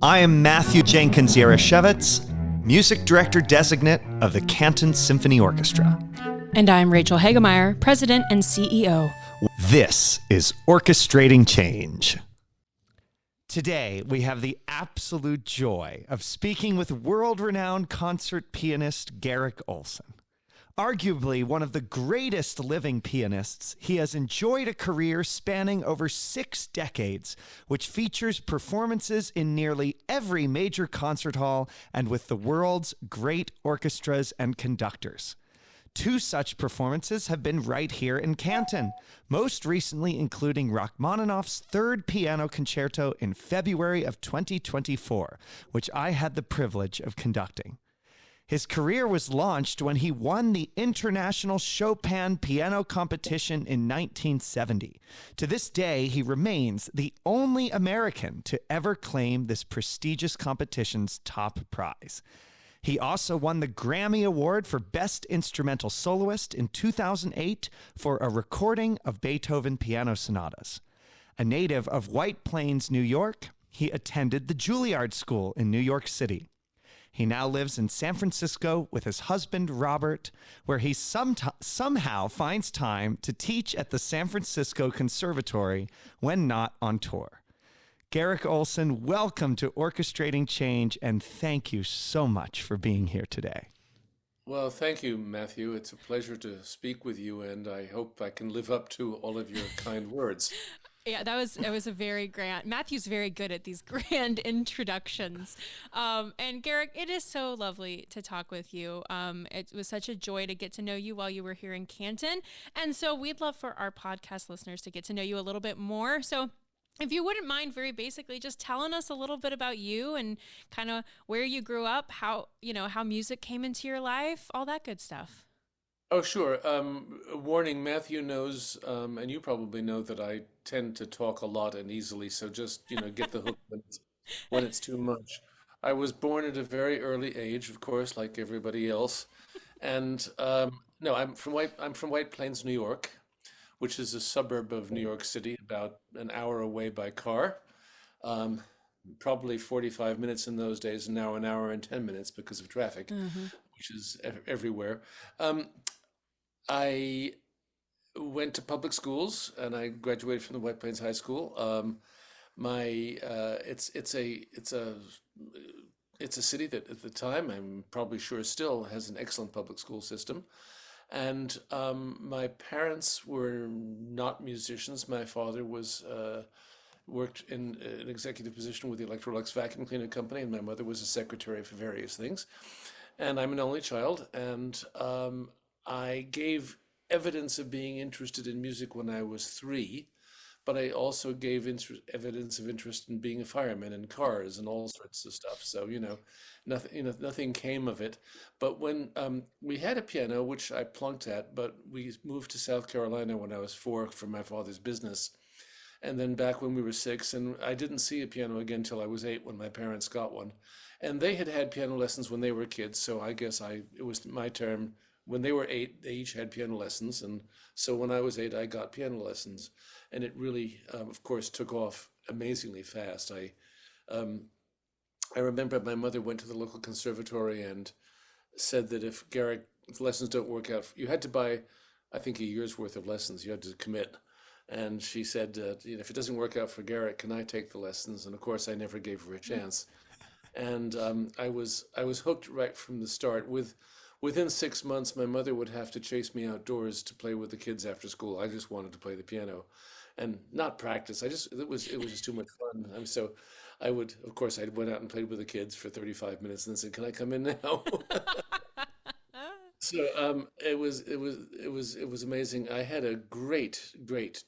I am Matthew Jenkins Yarashevitz, Music Director Designate of the Canton Symphony Orchestra. And I'm Rachel Hagemeyer, President and CEO. This is Orchestrating Change. Today, we have the absolute joy of speaking with world-renowned concert pianist Garrick Ohlsson. Arguably one of the greatest living pianists, he has enjoyed a career spanning over 6 decades, which features performances in nearly every major concert hall and with the world's great orchestras and conductors. 2 such performances have been right here in Canton, most recently including Rachmaninoff's 3rd Piano Concerto in February of 2024, which I had the privilege of conducting. His career was launched when he won the International Chopin Piano Competition in 1970. To this day, he remains the only American to ever claim this prestigious competition's top prize. He also won the Grammy Award for Best Instrumental Soloist in 2008 for a recording of Beethoven piano sonatas. A native of White Plains, New York, he attended the Juilliard School in New York City. He now lives in San Francisco with his husband, Robert, where he somehow finds time to teach at the San Francisco Conservatory when not on tour. Garrick Ohlsson, welcome to Orchestrating Change, and thank you so much for being here today. Well, thank you, Matthew. It's a pleasure to speak with you, and I hope I can live up to all of your kind words. Yeah, it was a very grand. Matthew's very good at these grand introductions. And Garrick, it is so lovely to talk with you. It was such a joy to get to know you while you were here in Canton. And so we'd love for our podcast listeners to get to know you a little bit more. So if you wouldn't mind very basically just telling us a little bit about you and kind of where you grew up, how music came into your life, all that good stuff. Oh, sure. Warning, Matthew knows, and you probably know that I tend to talk a lot and easily, so just, get the hook when it's too much. I was born at a very early age, of course, like everybody else. And no, I'm from White Plains, New York, which is a suburb of New York City, about an hour away by car. Probably 45 minutes in those days, and now an hour and 10 minutes because of traffic, which is everywhere. I went to public schools and I graduated from the White Plains High School. It's a city that at the time, I'm probably sure still has an excellent public school system. And my parents were not musicians. My father worked in an executive position with the Electrolux vacuum cleaner company, and my mother was a secretary for various things. And I'm an only child, and I gave evidence of being interested in music when I was 3, but I also gave evidence of interest in being a fireman in cars and all sorts of stuff. So, nothing came of it. But when we had a piano, which I plunked at, but we moved to South Carolina when I was 4 for my father's business. And then back when we were 6, and I didn't see a piano again till I was 8 when my parents got one. And they had piano lessons when they were kids, so I guess it was my turn. When they were 8, they each had piano lessons, and so when I was 8, I got piano lessons, and it really, of course, took off amazingly fast. I remember my mother went to the local conservatory and said that if lessons don't work out, you had to buy, I think, a year's worth of lessons. You had to commit. And she said, if it doesn't work out for Garrick, can I take the lessons? And of course, I never gave her a chance. And I was hooked right from the start. Within 6 months, my mother would have to chase me outdoors to play with the kids after school. I just wanted to play the piano, and not practice. It was just too much fun. So I went out and played with the kids for 35 minutes, and then said, "Can I come in now?" So it was amazing. I had a great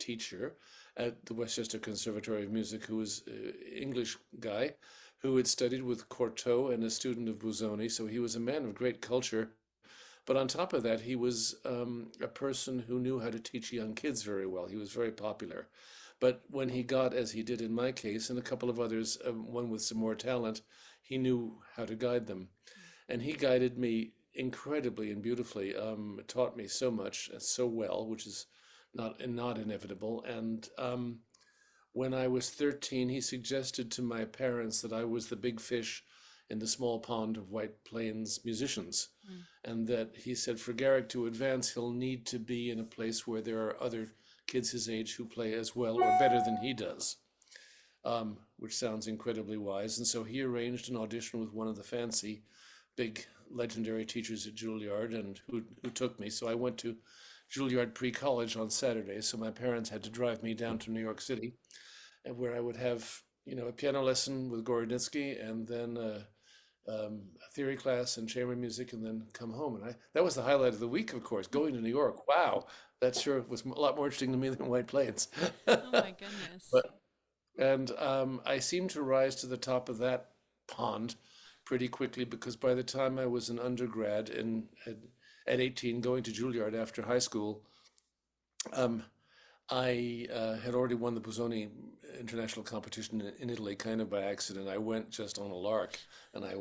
teacher at the Westchester Conservatory of Music who was an English guy who had studied with Cortot and a student of Busoni. So he was a man of great culture. But on top of that, he was a person who knew how to teach young kids very well. He was very popular. But when he got, as he did in my case, and a couple of others, one with some more talent, he knew how to guide them. And he guided me incredibly and beautifully, taught me so much and so well, which is not inevitable. And when I was 13, he suggested to my parents that I was the big fish in the small pond of White Plains musicians. And that he said for Garrick to advance, he'll need to be in a place where there are other kids his age who play as well or better than he does, which sounds incredibly wise. And so he arranged an audition with one of the fancy, big, legendary teachers at Juilliard, and who took me. So I went to Juilliard pre-college on Saturdays. So my parents had to drive me down to New York City, and where I would have, a piano lesson with Gorodnitsky, and then a theory class and chamber music, and then come home. And that was the highlight of the week, of course, going to New York. Wow, that sure was a lot more interesting to me than White Plains. Oh my goodness. And I seemed to rise to the top of that pond pretty quickly, because by the time I was an undergrad at 18, going to Juilliard after high school, I had already won the Busoni International Competition in Italy, kind of by accident. I went just on a lark, and I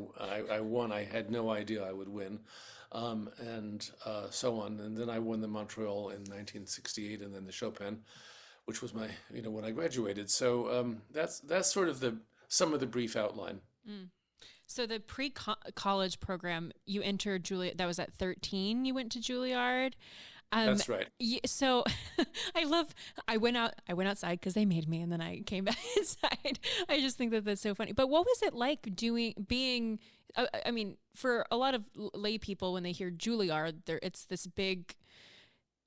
won. I had no idea I would win, and so on. And then I won the Montreal in 1968, and then the Chopin, which was my, when I graduated. So that's sort of some of the brief outline. So the pre-college program, you entered Juilliard, that was at 13, you went to Juilliard. That's right. So I went outside because they made me, and then I came back inside. I just think that that's so funny. But what was it like being, I mean, for a lot of lay people, when they hear Juilliard, it's this big,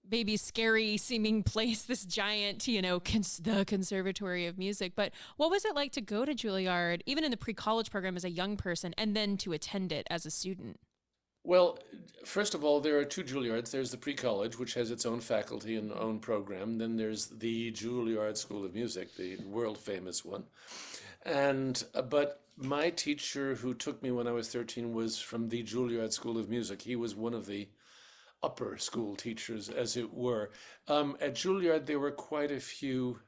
maybe scary seeming place, this giant, the Conservatory of Music. But what was it like to go to Juilliard, even in the pre-college program as a young person, and then to attend it as a student? Well, first of all, there are two Juilliards. There's the pre-college, which has its own faculty and own program. Then there's the Juilliard School of Music, the world-famous one. But my teacher who took me when I was 13 was from the Juilliard School of Music. He was one of the upper school teachers, as it were. At Juilliard, there were quite a few.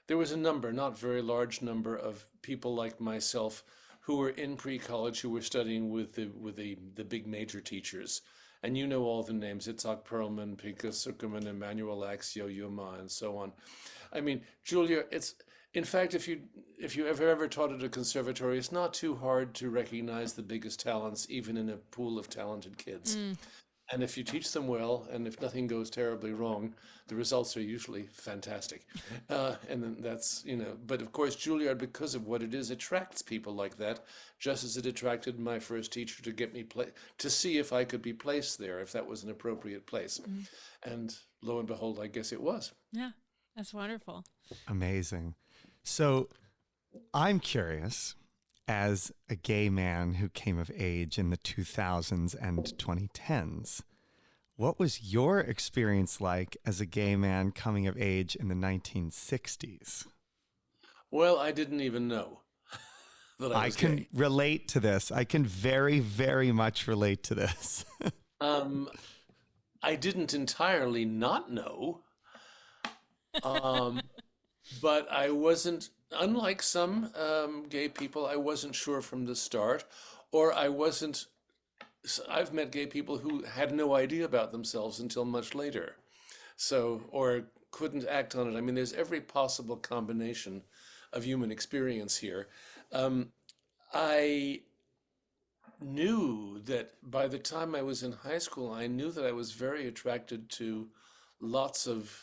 There was a number, not very large number, of people like myself who were in pre-college, who were studying with the big major teachers. And you know all the names: Itzhak Perlman, Pinchas Zuckerman, Emmanuel Axio, Yuma, and so on. I mean, Juilliard, in fact, if you ever taught at a conservatory, it's not too hard to recognize the biggest talents, even in a pool of talented kids. And if you teach them well, and if nothing goes terribly wrong, the results are usually fantastic. And then that's, but of course, Juilliard, because of what it is, attracts people like that, just as it attracted my first teacher to get me to see if I could be placed there, if that was an appropriate place. And lo and behold, I guess it was. Yeah, that's wonderful. Amazing. So I'm curious, as a gay man who came of age in the 2000s and 2010s, what was your experience like as a gay man coming of age in the 1960s? Well, I didn't even know that I was can gay. relate to this. I can very, very much relate to this. I didn't entirely not know, but I wasn't. Unlike some gay people, I wasn't sure from the start, or I've met gay people who had no idea about themselves until much later, or couldn't act on it. I mean, there's every possible combination of human experience here. I knew that by the time I was in high school, I knew that I was very attracted to lots of,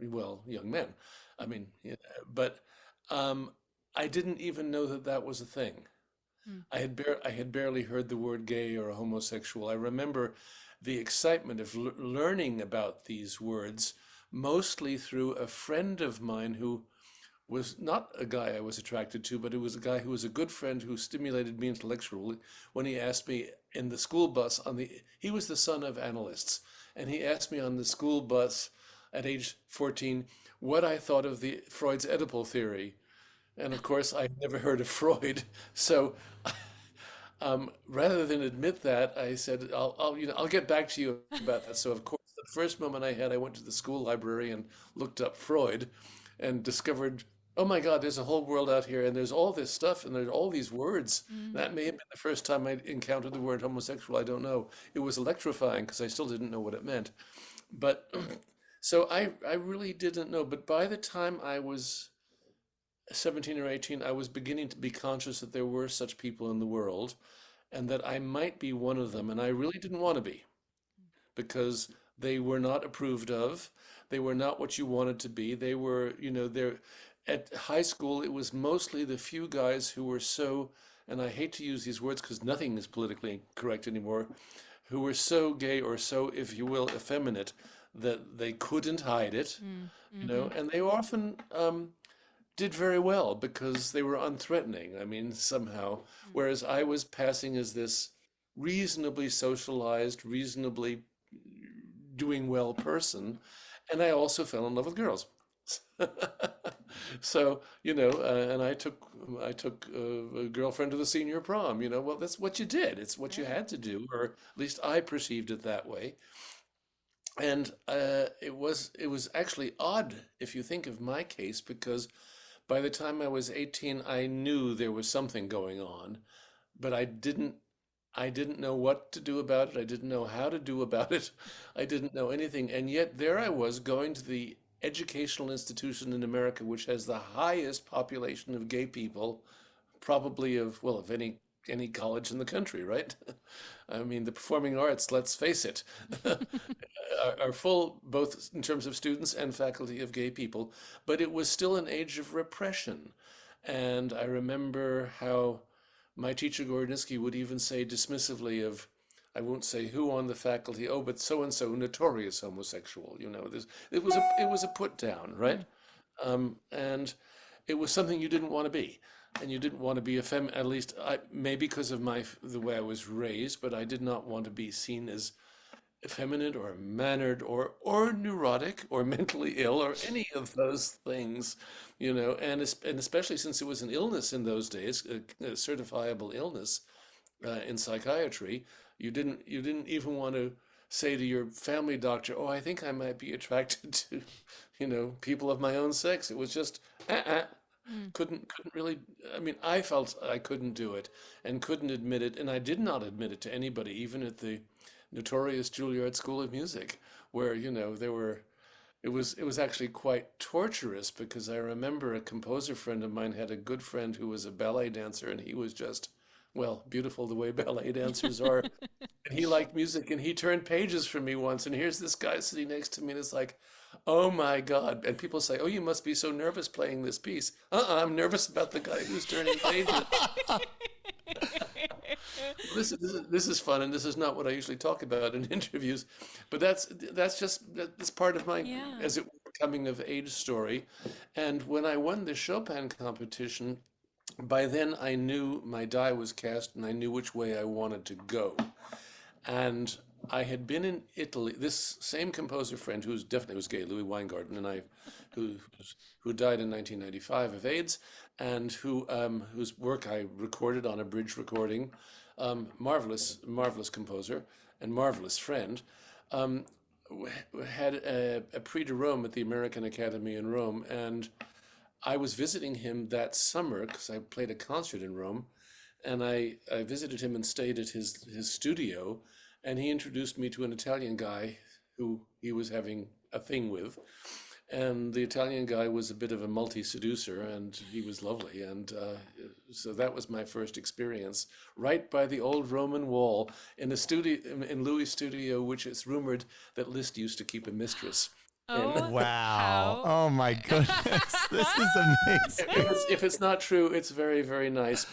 young men. I mean, but I didn't even know that was a thing. I had barely heard the word gay or homosexual. I remember the excitement of learning about these words, mostly through a friend of mine who was not a guy I was attracted to, but it was a guy who was a good friend who stimulated me intellectually when he asked me in the school bus he was the son of analysts, and he asked me on the school bus at age 14 what I thought of Freud's Oedipal theory. And of course, I'd never heard of Freud. So rather than admit that, I said, I'll get back to you about that. So of course, the first moment I went to the school library and looked up Freud and discovered, oh my God, there's a whole world out here, and there's all this stuff, and there's all these words. That may have been the first time I encountered the word homosexual. I don't know. It was electrifying because I still didn't know what it meant. But so I really didn't know. But by the time I was 17 or 18, I was beginning to be conscious that there were such people in the world and that I might be one of them. And I really didn't want to be because they were not approved of. They were not what you wanted to be. They were, they're at high school, it was mostly the few guys who were so, and I hate to use these words because nothing is politically correct anymore, who were so gay or so, if you will, effeminate that they couldn't hide it, and they often did very well because they were unthreatening. I mean, somehow, whereas I was passing as this reasonably socialized, reasonably doing well person, and I also fell in love with girls. So, and I took a girlfriend to the senior prom. Well, that's what you did. It's what you had to do, or at least I perceived it that way. And it was actually odd if you think of my case, because by the time I was 18, I knew there was something going on, but I didn't know what to do about it. I didn't know how to do about it. I didn't know anything. And yet there I was going to the educational institution in America, which has the highest population of gay people, probably of any college in the country, right? I mean, the performing arts, let's face it, are full both in terms of students and faculty of gay people, but it was still an age of repression. And I remember how my teacher Gordinsky would even say dismissively of, I won't say who on the faculty, oh, but so and so, notorious homosexual. It was a put down, right? And it was something you didn't want to be, and you didn't want to be at least maybe because of the way I was raised, but I did not want to be seen as effeminate or mannered or neurotic or mentally ill or any of those things, and especially since it was an illness in those days, a certifiable illness in psychiatry. You didn't even want to say to your family doctor, "Oh, I think I might be attracted to, people of my own sex." It was just couldn't really. I mean, I felt I couldn't do it and couldn't admit it, and I did not admit it to anybody, even at the notorious Juilliard School of Music, where it was actually quite torturous, because I remember a composer friend of mine had a good friend who was a ballet dancer, and he was just, well, beautiful the way ballet dancers are. And he liked music, and he turned pages for me once, and here's this guy sitting next to me, and it's like, oh my God. And people say, oh, you must be so nervous playing this piece. I'm nervous about the guy who's turning pages. This is fun, and this is not what I usually talk about in interviews, but that's part of my, Yeah. as it were, coming of age story. And when I won the Chopin competition, by then I knew my die was cast, and I knew which way I wanted to go. And I had been in Italy. This same composer friend, who definitely was gay, Louis Weingarten, and who died in 1995 of AIDS, and whose work I recorded on a bridge recording. Marvelous composer and marvelous friend. Had a prix de Rome at the American Academy in Rome, and I was visiting him that summer because I played a concert in Rome, and I visited him and stayed at his studio, and he introduced me to an Italian guy who he was having a thing with. And the Italian guy was a bit of a multi-seducer, and he was lovely. And so that was my first experience, right by the old Roman wall, in a studio, in Louis' studio, which it's rumored that Liszt used to keep a mistress. Oh, Wow. how? Oh my goodness. This is amazing. If it's not true, it's very, very nice.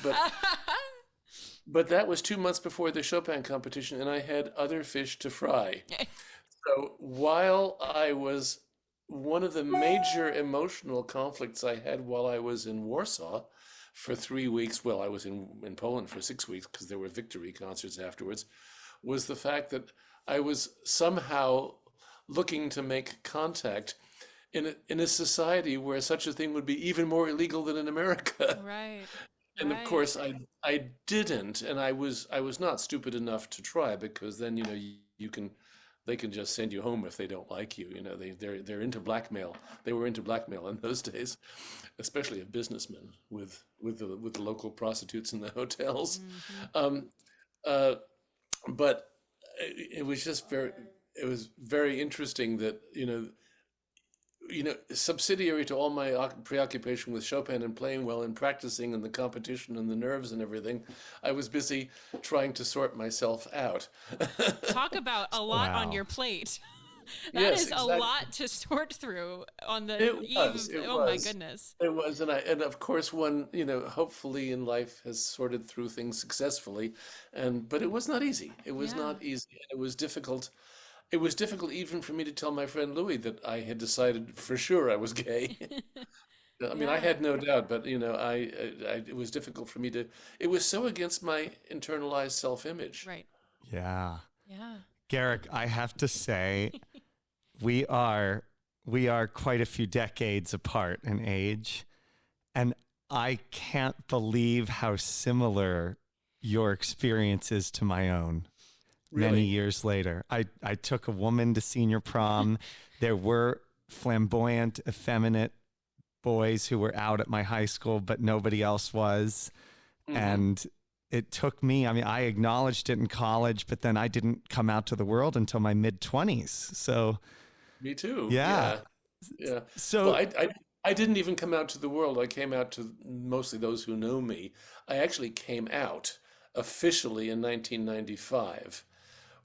But that was 2 months before the Chopin competition, and I had other fish to fry. So while one of the major emotional conflicts I had while I was in Warsaw for 3 weeks, well, I was in Poland for 6 weeks because there were victory concerts afterwards, was the fact that I was somehow looking to make contact in a society where such a thing would be even more illegal than in America. Right. And of course I didn't, and I was not stupid enough to try, because then they can just send you home if they don't like you. They're into blackmail. They were into blackmail in those days, especially of businessmen with the local prostitutes in the hotels. But it was very interesting that subsidiary to all my preoccupation with Chopin and playing well and practicing and the competition and the nerves and everything, I was busy trying to sort myself out. Talk about a lot on Wow. your plate. That Yes, is exactly. a lot to sort through on the It eve was. of, It oh my was. goodness. It was, and of course one, hopefully in life has sorted through things successfully, but it was not easy. It was Yeah. not easy. It was difficult. It was difficult even for me to tell my friend Louis that I had decided for sure I was gay. I mean, I Yeah. had no doubt, but it was difficult for me to. It was so against my internalized self-image. Right. Yeah. Yeah. Garrick, I have to say, we are we are quite a few decades apart in age, and I can't believe how similar your experience is to my own. Many Really. years later, I took a woman to senior prom. There were flamboyant, effeminate boys who were out at my high school, but nobody else was. Hmm. And it took me, I mean, I acknowledged it in college, but then I didn't come out to the world until my mid 20s. So, Me too. yeah. Yeah. Yeah. Well, So, I didn't even come out to the world. I came out to mostly those who know me. I actually came out officially in 1995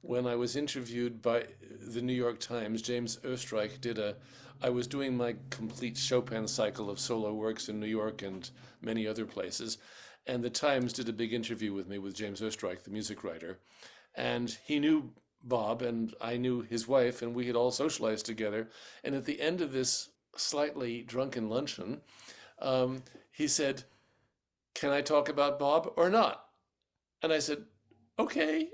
when I was interviewed by the New York Times. James Oestreich I was doing my complete Chopin cycle of solo works in New York and many other places. And the Times did a big interview with me with James Oestreich, the music writer. And he knew Bob and I knew his wife, and we had all socialized together. And at the end of this slightly drunken luncheon, he said, "Can I talk about Bob or not?" And I said, "Okay."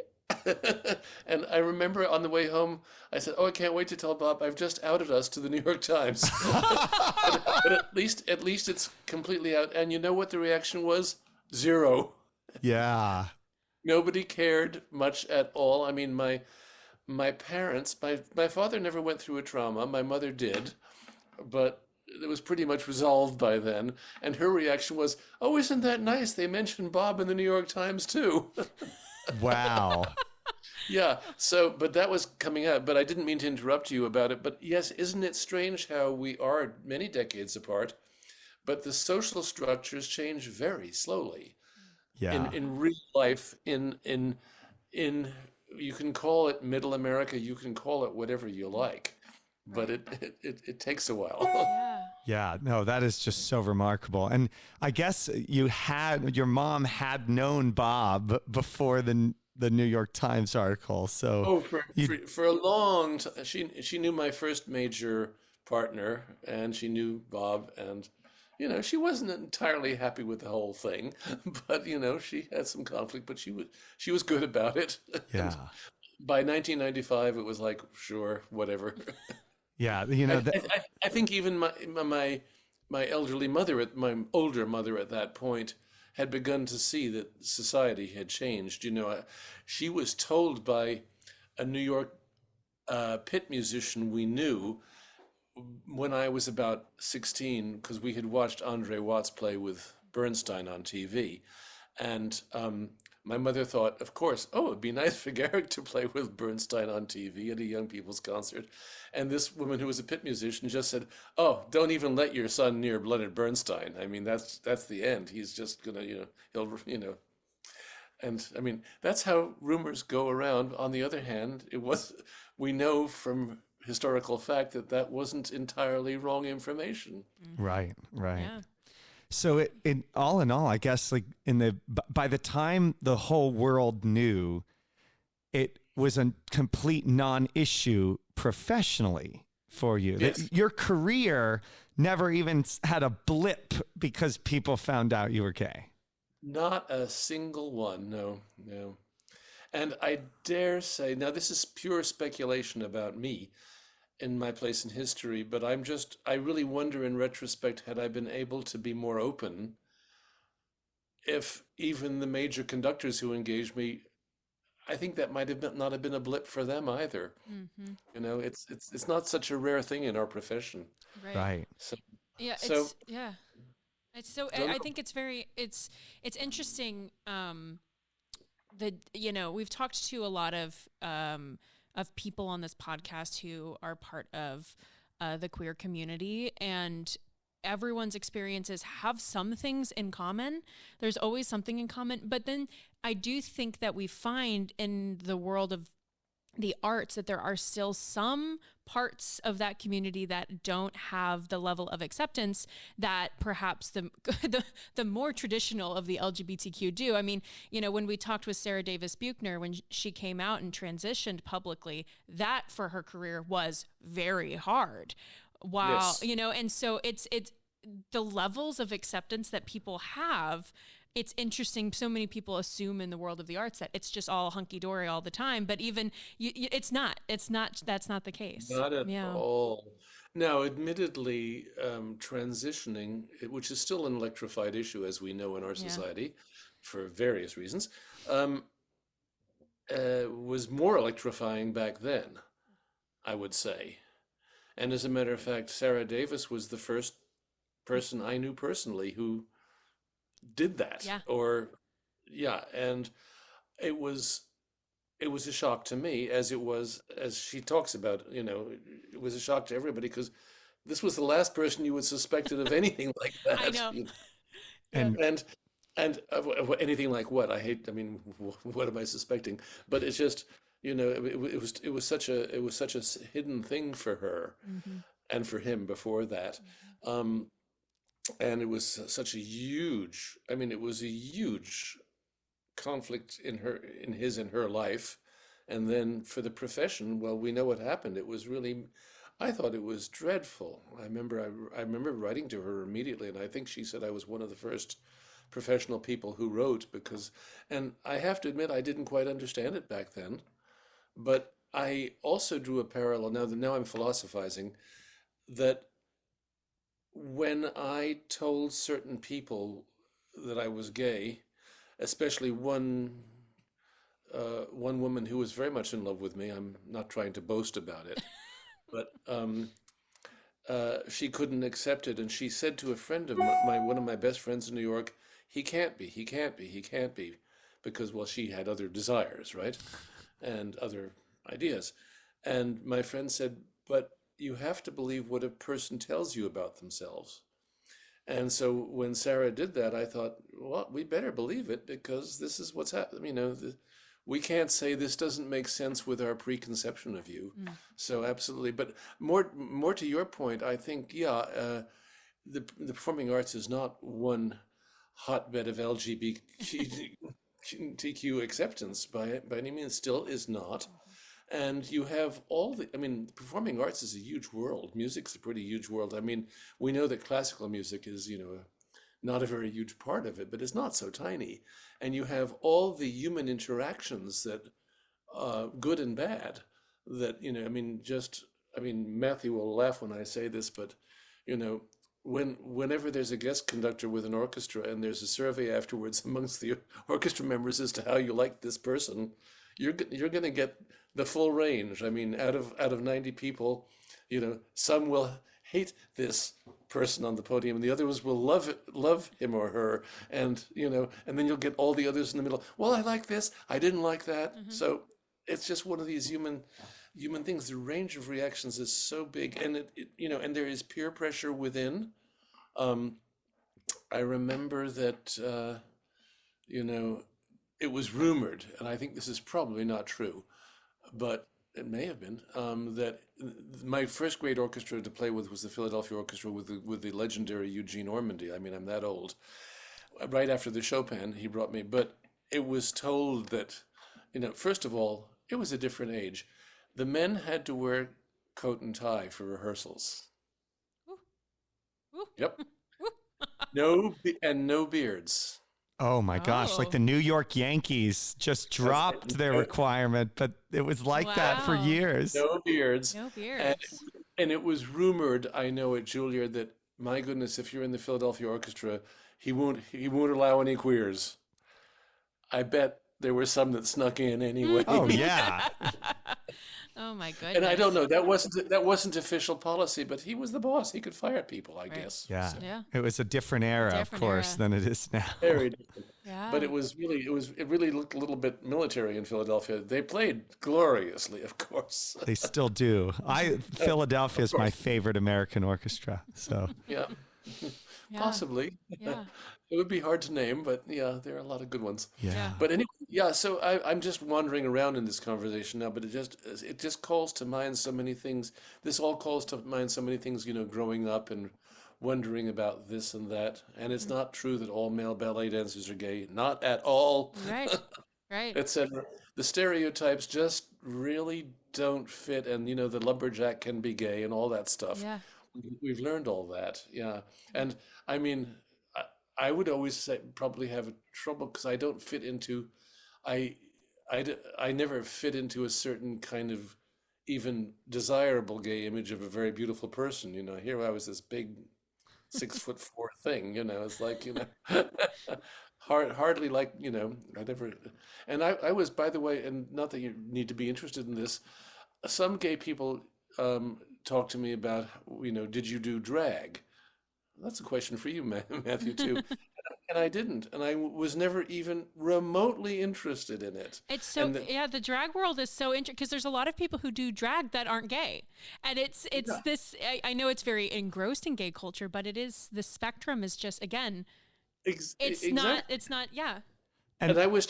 And I remember on the way home, I said, "Oh, I can't wait to tell Bob I've just outed us to the New York Times." But at least it's completely out. And you know what the reaction was? Zero. yeah. Nobody cared much at all. I mean, my parents, my father never went through a trauma. My mother did, but it was pretty much resolved by then. And her reaction was, "Oh, isn't that nice? They mentioned Bob in the New York Times too." Wow. Yeah. So, but that was coming out. But I didn't mean to interrupt you about it. But yes, isn't it strange how we are many decades apart, but the social structures change very slowly Yeah. in real life in you can call it middle America, you can call it whatever you like, but Right. it takes a while. Yeah. Yeah. No, that is just so remarkable. And I guess your mom had known Bob before the New York Times article. So Oh, for you, for, for a long time, she knew my first major partner, and she knew Bob, and she wasn't entirely happy with the whole thing, but she had some conflict, but she was good about it. And yeah. by 1995, it was like, sure, whatever. Yeah. I think even my elderly mother, my older mother at that point, had begun to see that society had changed. She was told by a New York pit musician we knew when I was about 16, because we had watched Andre Watts play with Bernstein on TV. And my mother thought, of course, oh, it'd be nice for Garrick to play with Bernstein on TV at a young people's concert. And this woman who was a pit musician just said, "Oh, don't even let your son near Leonard Bernstein. I mean, that's the end. He's just gonna, he'll. And I mean, that's how rumors go around. On the other hand, we know from historical fact that wasn't entirely wrong information. Right. Right. Yeah. So all in all, I guess like by the time the whole world knew, it was a complete non-issue professionally for you. Yes. Your career never even had a blip because people found out you were gay. Not a single one, no, no. And I dare say, now this is pure speculation about me in my place in history, but I really wonder in retrospect, had I been able to be more open, if even the major conductors who engaged me, I think that might have not have been a blip for them either. Mm-hmm. It's not such a rare thing in our profession. Right. Right. So, Yeah. so Yeah. It's so. don't I know. think it's interesting. That we've talked to a lot of people on this podcast who are part of the queer community, and everyone's experiences have some things in common. There's always something in common. But then I do think that we find in the world of the arts that there are still some parts of that community that don't have the level of acceptance that perhaps the more traditional of the LGBTQ do. I mean, you know, when we talked with Sarah Davis Buchner, when she came out and transitioned publicly, that for her career was very hard. While, Yes. you know, and so it's the levels of acceptance that people have. It's interesting. So many people assume in the world of the arts that it's just all hunky dory all the time, but even it's not. It's not. That's not the case. Not at Yeah. all. Now, admittedly, transitioning, which is still an electrified issue, as we know in our Yeah. society, for various reasons, was more electrifying back then, I would say. And as a matter of fact, Sarah Davis was the first person I knew personally who did that. Yeah. And it was a shock to me, as it was, as she talks about, you know, it was a shock to everybody because this was the last person you would suspected of anything like that. I know. You know. And And anything like what? I mean, what am I suspecting? But it's just, you know, it was such a hidden thing for her Mm-hmm. and for him before that. And it was such a huge, I mean, it was a huge conflict in his and her life. And then for the profession, well, we know what happened. It was really, I thought it was dreadful. I remember writing to her immediately, and I think she said I was one of the first professional people who wrote and I have to admit I didn't quite understand it back then, but I also drew a parallel now I'm philosophizing that when I told certain people that I was gay, especially one woman who was very much in love with me, I'm not trying to boast about it, but she couldn't accept it, and she said to a friend of one of my best friends in New York, he can't be, because, well, she had other desires, right, and other ideas. And my friend said, but you have to believe what a person tells you about themselves. And so when Sarah did that, I thought, well, we better believe it, because this is what's happening. You know, we can't say this doesn't make sense with our preconception of you. So absolutely. But more to your point, I think, the performing arts is not one hotbed of LGBTQ acceptance by any means, still is not. And you have performing arts is a huge world. Music's a pretty huge world. I mean, we know that classical music is, you know, not a very huge part of it, but it's not so tiny. And you have all the human interactions that, good and bad, that, you know, Matthew will laugh when I say this, but, you know, whenever there's a guest conductor with an orchestra and there's a survey afterwards amongst the orchestra members as to how you like this person, you're going to get the full range. I mean, out of 90 people, you know, some will hate this person on the podium, and the others will love him or her, and you know, and then you'll get all the others in the middle. Well, I like this, I didn't like that. So it's just one of these human things. The range of reactions is so big, and it you know, and there is peer pressure within. I remember that you know, it was rumored, and I think this is probably not true, but it may have been, that my first great orchestra to play with was the Philadelphia Orchestra with the legendary Eugene Ormandy. I mean, I'm that old. Right after the Chopin, he brought me, but it was told that, you know, first of all, it was a different age. The men had to wear coat and tie for rehearsals. Ooh. Yep. No beards. oh my gosh, like Oh. the New York Yankees just dropped their requirement, but it was like that for Wow. years. No beards. No beards. And it was rumored, I know at Juilliard, that, my goodness, if you're in the Philadelphia Orchestra, he won't allow any queers. I bet there were some that snuck in anyway. Oh yeah. Oh my goodness. And I don't know, that wasn't official policy, but he was the boss. He could fire people, I guess. Yeah. So, Yeah. It was a different era, of course, era. than it is now. very different. Yeah. But it really looked a little bit military in Philadelphia. They played gloriously, of course. They still do. Philadelphia is my favorite American orchestra. So Yeah. Yeah. Possibly. Yeah. It would be hard to name, but yeah, there are a lot of good ones. yeah. But anyway, yeah. So I'm just wandering around in this conversation now, but it just calls to mind so many things. This all calls to mind so many things. Growing up and wondering about this and that. And it's not true that all male ballet dancers are gay. Not at all. Right. Right. Etc. The stereotypes just really don't fit, and the lumberjack can be gay and all that stuff. Yeah. We've learned all that, yeah. And I mean, I would always say probably have trouble because I don't fit into, I never fit into a certain kind of even desirable gay image of a very beautiful person. Here I was this big 6'4" thing. It's like hardly like I never. And I was, by the way, and not that you need to be interested in this, some gay people talk to me about, did you do drag? That's a question for you, Matthew, too. And I didn't. And I was never even remotely interested in it. It's so, the drag world is so interesting because there's a lot of people who do drag that aren't gay. And it's this, I know it's very engrossed in gay culture, but it is, the spectrum is just, again, it's not, yeah. And I was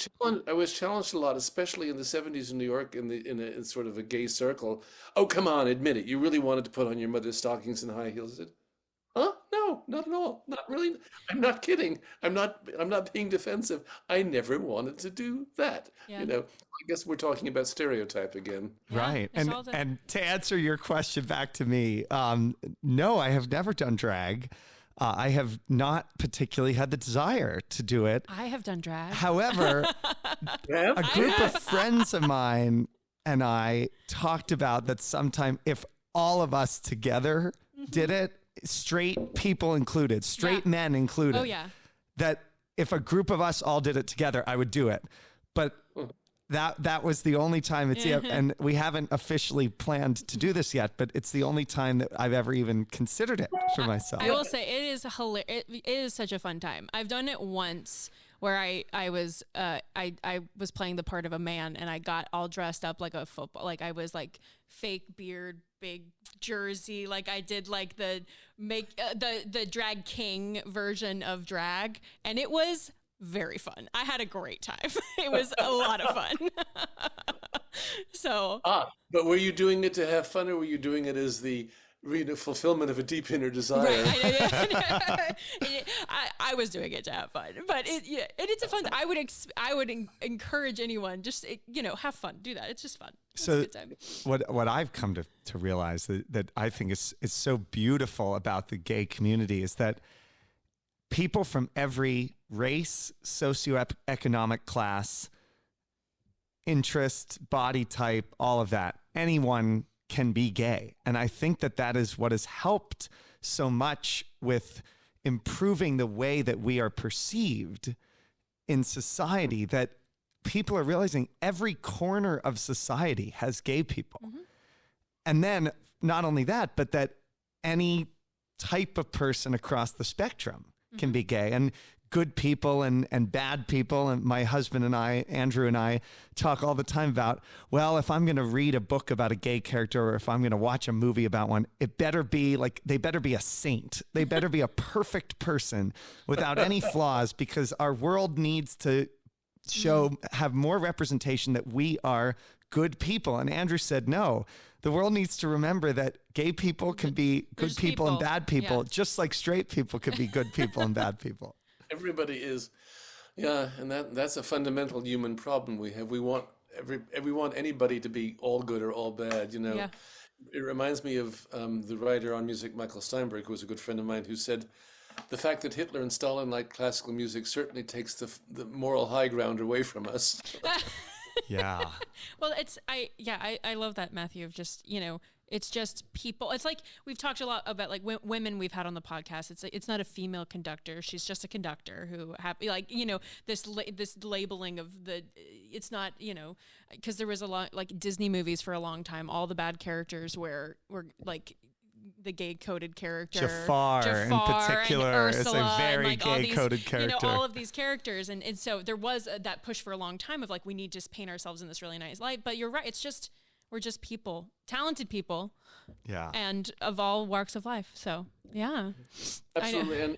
challenged a lot, especially in the 70s in New York, in sort of a gay circle. Oh, come on, admit it. You really wanted to put on your mother's stockings and high heels. I said, huh? No, not at all. Not really. I'm not kidding. I'm not being defensive. I never wanted to do that. Yeah. I guess we're talking about stereotype again. Right. it's And to answer your question back to me, no, I have never done drag. I have not particularly had the desire to do it. I have done drag. However, a group of friends of mine and I talked about that sometime if all of us together did it, straight people included, straight men included. Oh, yeah. That if a group of us all did it together, I would do it. But that was the only time and we haven't officially planned to do this yet, but it's the only time that I've ever even considered it for myself. I will say it is hilarious. It is such a fun time. I've done it once where I was playing the part of a man and I got all dressed up like a football, like I was like fake beard, big jersey, like I did like the drag king version of drag, and it was very fun. I had a great time. It was a lot of fun. So. But were you doing it to have fun, or were you doing it as the fulfillment of a deep inner desire? Right. I was doing it to have fun, but it's a fun. I would encourage anyone, just have fun, do that. It's just fun. It's a good time. What I've come to realize that I think is so beautiful about the gay community is that people from every race, socioeconomic class, interest, body type, all of that, anyone can be gay. And I think that is what has helped so much with improving the way that we are perceived in society, that people are realizing every corner of society has gay people. Mm-hmm. And then not only that, but that any type of person across the spectrum can be gay, and good people and bad people. And my husband and I, Andrew and I, talk all the time about, well, if I'm going to read a book about a gay character, or if I'm going to watch a movie about one, it better be like, they better be a saint. They better be a perfect person without any flaws, because our world needs to have more representation that we are good people. And Andrew said, no, the world needs to remember that gay people can be good people and bad people, just like straight people could be good people and bad people. Everybody is. Yeah, and that's a fundamental human problem we have. We want anybody to be all good or all bad, Yeah. It reminds me of the writer on music, Michael Steinberg, who was a good friend of mine, who said, the fact that Hitler and Stalin liked classical music certainly takes the moral high ground away from us. Yeah. Well, I love that, Matthew, of just, it's just people. It's like we've talked a lot about like women we've had on the podcast. It's not a female conductor. She's just a conductor who this labeling of the it's not, because there was a lot, like Disney movies for a long time, all the bad characters were like the gay-coded character. Jafar in particular is a very gay-coded character. All of these characters. And so there was that push for a long time of like, we need to just paint ourselves in this really nice light. But you're right. We're just people, talented people. Yeah. And of all walks of life. So, yeah. Absolutely. And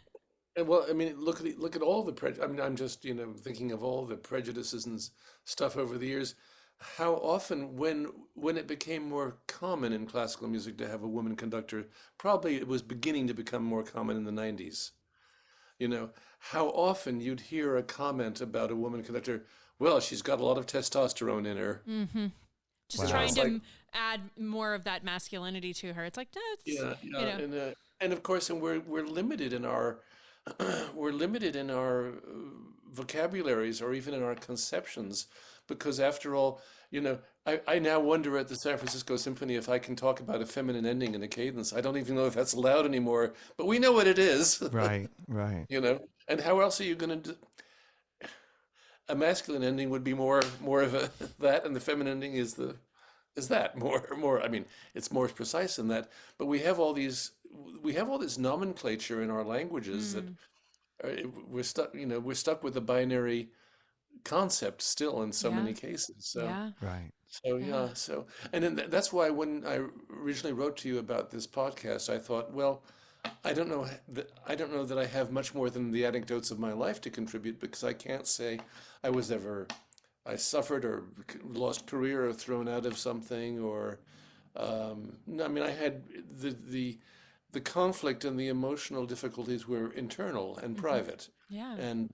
well, I mean, look at all the I'm just, thinking of all the prejudices and stuff over the years. How often, when it became more common in classical music to have a woman conductor, probably it was beginning to become more common in the 90s. How often you'd hear a comment about a woman conductor, well, she's got a lot of testosterone in her. Mm-hmm. Just trying to add more of that masculinity to her. It's like, no, and of course, and we're limited in our vocabularies or even in our conceptions, because after all, I now wonder at the San Francisco Symphony if I can talk about a feminine ending in a cadence. I don't even know if that's allowed anymore, but we know what it is. Right. And how else are you going to do? A masculine ending would be more of a that, and the feminine ending is that more. I mean, it's more precise than that. But we have all this nomenclature in our languages that we're stuck. We're stuck with a binary concept still in so many cases. So right. So and then that's why when I originally wrote to you about this podcast, I thought, well, I don't know that I have much more than the anecdotes of my life to contribute, because I can't say I suffered or lost career or thrown out of something, or no, I mean, I had the conflict and the emotional difficulties were internal and private, and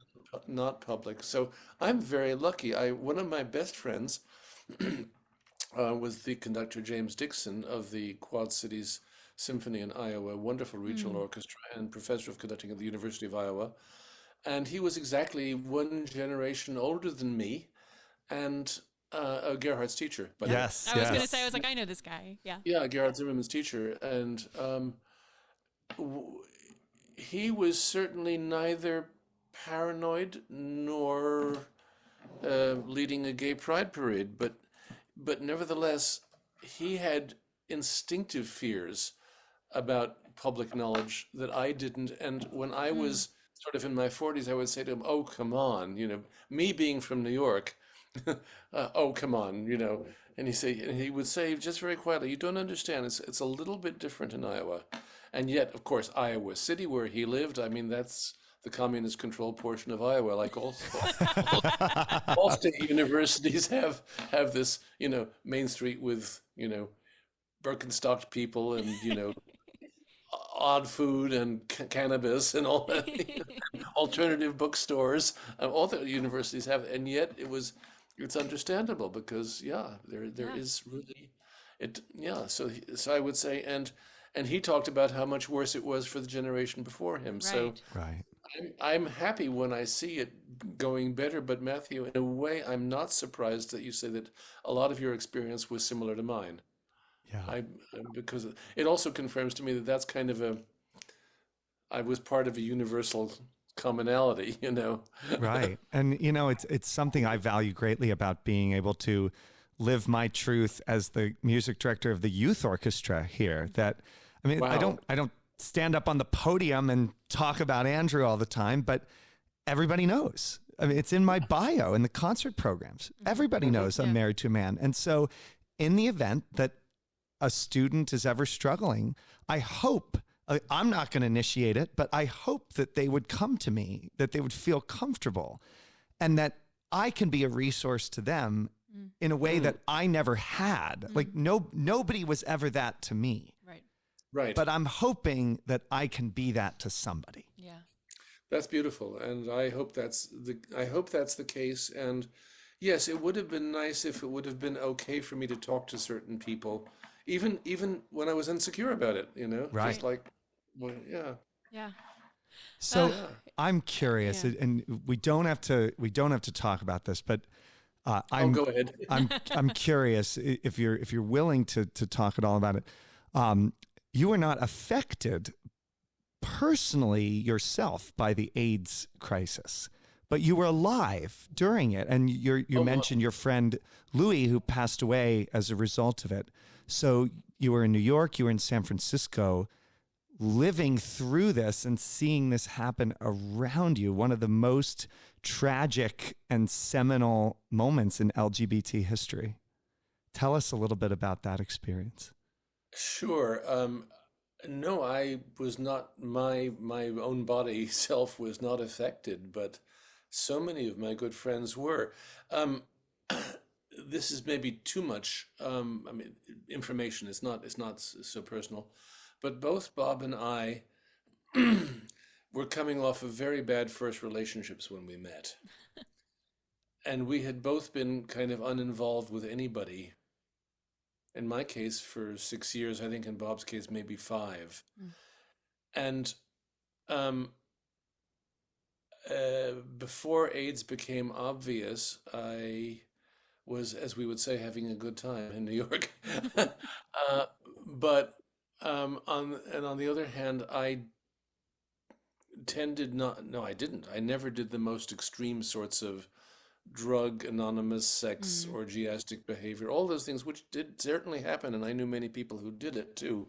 not public. So I'm very lucky. One of my best friends was the conductor James Dixon of the Quad Cities Symphony in Iowa, wonderful regional orchestra, and professor of conducting at the University of Iowa. And he was exactly one generation older than me, and Gerhard's teacher. But yes, I was going to say, I was like, I know this guy. Yeah. Yeah, Gerhard Zimmerman's teacher. And he was certainly neither paranoid nor leading a gay pride parade, but nevertheless, he had instinctive fears about public knowledge that I didn't. And when I was sort of in my 40s, I would say to him, oh, come on, me being from New York, oh, come on, and he would say just very quietly, you don't understand, it's a little bit different in Iowa. And yet, of course, Iowa City, where he lived, I mean, that's the communist controlled portion of Iowa, like all state universities have this, Main Street with, Birkenstocked people and, odd food and cannabis and all that, alternative bookstores, all that universities have. And yet it's understandable because, there is really, so I would say, and he talked about how much worse it was for the generation before him. Right. So right. I'm happy when I see it going better, but Matthew, in a way, I'm not surprised that you say that a lot of your experience was similar to mine. Yeah. Because it also confirms to me that that's kind of I was part of a universal commonality, Right. And, it's something I value greatly about being able to live my truth as the music director of the youth orchestra here. That, I mean, wow. I don't stand up on the podium and talk about Andrew all the time, but everybody knows. I mean, it's in my bio in the concert programs. Everybody knows I'm married to a man. And so in the event that a student is ever struggling, I hope, I'm not going to initiate it, but I hope that they would come to me, that they would feel comfortable, and that I can be a resource to them in a way that I never had. Like nobody was ever that to me. Right. But I'm hoping that I can be that to somebody. Yeah. That's beautiful. And I hope that's the case. And yes, it would have been nice if it would have been okay for me to talk to certain people, even when I was insecure about it, Right. Just like, well, yeah. Yeah. So I'm curious, and we don't have to talk about this, but go ahead. I'm curious if you're willing to talk at all about it. You were not affected personally yourself by the AIDS crisis, but you were alive during it. And you mentioned your friend Louis, who passed away as a result of it. So you were in New York, you were in San Francisco, living through this and seeing this happen around you, one of the most tragic and seminal moments in LGBT history. Tell us a little bit about that experience. Sure. No, I was not, my own body self was not affected, but so many of my good friends were. This is maybe too much, information. It's not so personal, but both Bob and I were coming off of very bad first relationships when we met. And we had both been kind of uninvolved with anybody. In my case, for 6 years, I think in Bob's case, maybe 5. And before AIDS became obvious, I was, as we would say, having a good time in New York. But on the other hand, I tended not, no, I didn't. I never did the most extreme sorts of drug, anonymous, sex, orgiastic behavior, all those things, which did certainly happen, and I knew many people who did it too.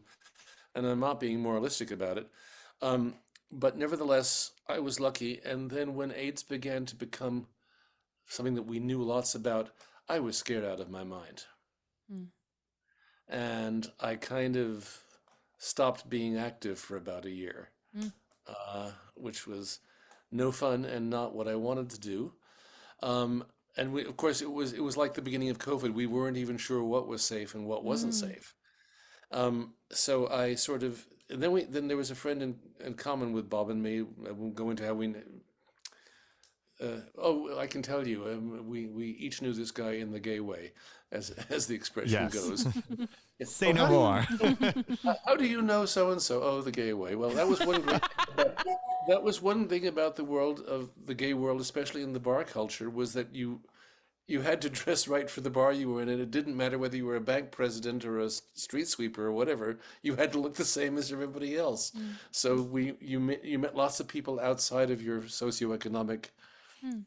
And I'm not being moralistic about it. But nevertheless, I was lucky. And then when AIDS began to become something that we knew lots about, I was scared out of my mind. And I kind of stopped being active for about a year, which was no fun and not what I wanted to do. And we, of course, it was like the beginning of COVID. We weren't even sure what was safe and what wasn't safe. So I sort of, and then there was a friend in common with Bob and me. I won't go into how we. I can tell you, we each knew this guy in the gay way, as the expression goes. Say no more. How do you know so and so? Oh, the gay way. Well, that was one great. That was one thing about the world of the gay world, especially in the bar culture, was that you had to dress right for the bar you were in, and it didn't matter whether you were a bank president or a street sweeper or whatever. You had to look the same as everybody else. So you met lots of people outside of your socioeconomic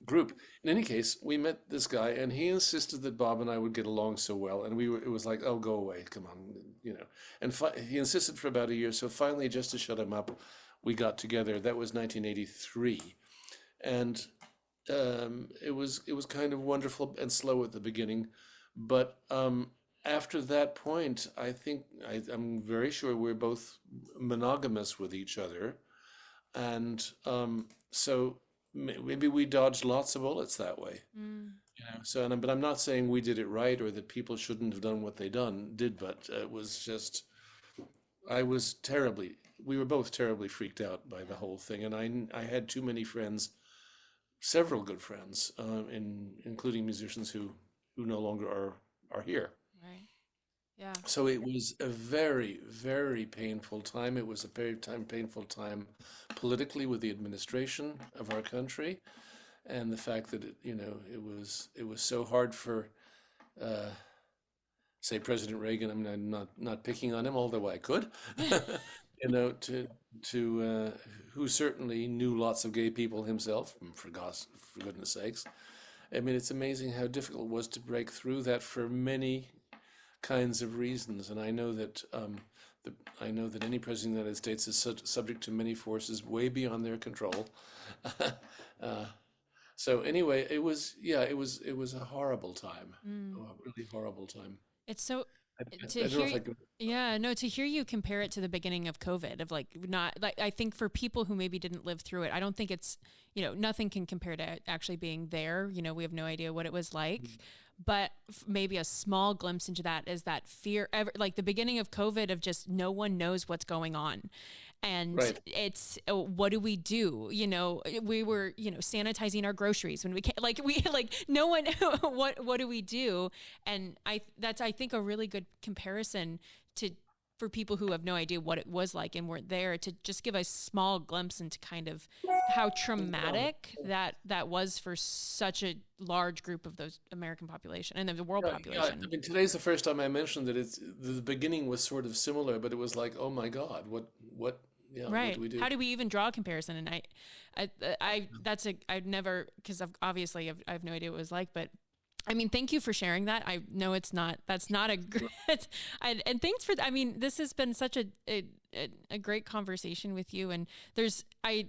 group. In any case, we met this guy, and he insisted that Bob and I would get along so well, and it was like, oh, go away, come on, And he insisted for about a year. So finally, just to shut him up, we got together. That was 1983, and it was kind of wonderful and slow at the beginning, but after that point, I think I'm very sure we're both monogamous with each other, and so maybe we dodged lots of bullets that way. So, but I'm not saying we did it right or that people shouldn't have done what they did, but it was just, we were both terribly freaked out by the whole thing, and I had too many friends, several good friends, including musicians who no longer are here. Right. Yeah. So it was a very, very painful time. It was a very painful time politically with the administration of our country, and the fact that it was so hard for, say, President Reagan. I mean, I'm not picking on him, although I could. Who certainly knew lots of gay people himself, for goodness sakes. I mean, it's amazing how difficult it was to break through that for many kinds of reasons. And I know that any president of the United States is subject to many forces way beyond their control. So anyway, it was a horrible time, a really horrible time. It's so. To hear you compare it to the beginning of COVID, of I think for people who maybe didn't live through it, I don't think it's, nothing can compare to actually being there. We have no idea what it was like, but maybe a small glimpse into that is that fear, like the beginning of COVID, of just no one knows what's going on. And it's, what do we do? We were, sanitizing our groceries when we can't, no one, what do we do? And that's, I think, a really good comparison for people who have no idea what it was like and weren't there, to just give a small glimpse into kind of how traumatic that was for such a large group of those American population and the world population. I mean, today's the first time I mentioned that the beginning was sort of similar, but it was like, oh my God, what, yeah, what Right. do we do? How do we even draw a comparison? And I've never, because obviously I've no idea what it was like, but I mean, thank you for sharing that. I know that's not a great, and thanks for, I mean, this has been such a great conversation with you. And I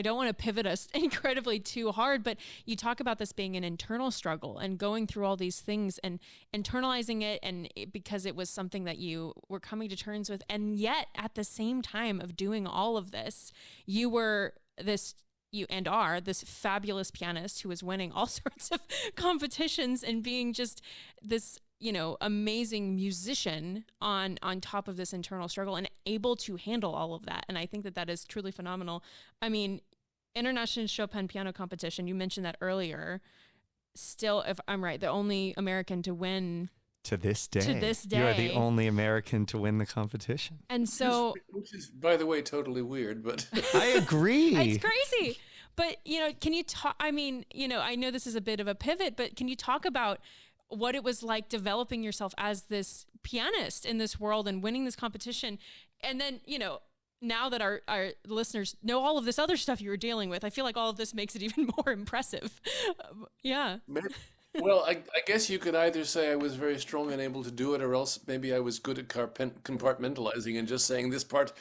don't want to pivot us incredibly too hard, but you talk about this being an internal struggle and going through all these things and internalizing it, because it was something that you were coming to terms with. And yet at the same time of doing all of this, you are this fabulous pianist who is winning all sorts of competitions and being just this, amazing musician on top of this internal struggle and able to handle all of that. And I think that is truly phenomenal. I mean, International Chopin Piano Competition, you mentioned that earlier, still, if I'm right, the only American to win. To this day. You are the only American to win the competition. And so, which is, by the way, totally weird, but I agree. It's crazy. But, can you talk, I mean, I know this is a bit of a pivot, but can you talk about what it was like developing yourself as this pianist in this world and winning this competition? And then, now that our listeners know all of this other stuff you were dealing with, I feel like all of this makes it even more impressive. Yeah. Well, I guess you could either say I was very strong and able to do it, or else maybe I was good at compartmentalizing and just saying this part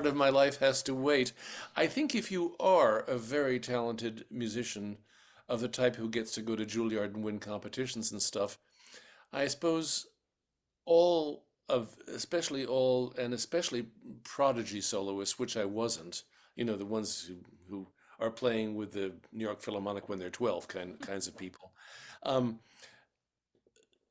of my life has to wait. I think if you are a very talented musician of the type who gets to go to Juilliard and win competitions and stuff, I suppose especially prodigy soloists, which I wasn't, the ones who are playing with the New York Philharmonic when they're 12 kinds of people.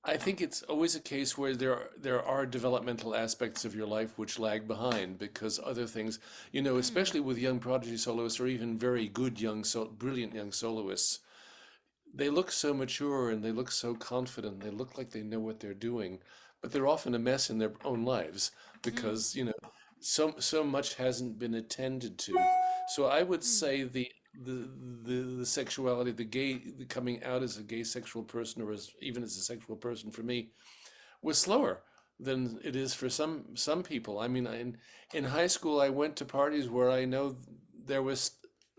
I think it's always a case where there are developmental aspects of your life which lag behind because other things, especially with young prodigy soloists or even very good brilliant young soloists, they look so mature and they look so confident. They look like they know what they're doing, but they're often a mess in their own lives because, so much hasn't been attended to. So I would say the sexuality, the coming out as a gay sexual person or even as a sexual person for me was slower than it is for some people. I mean, in high school, I went to parties where I know there was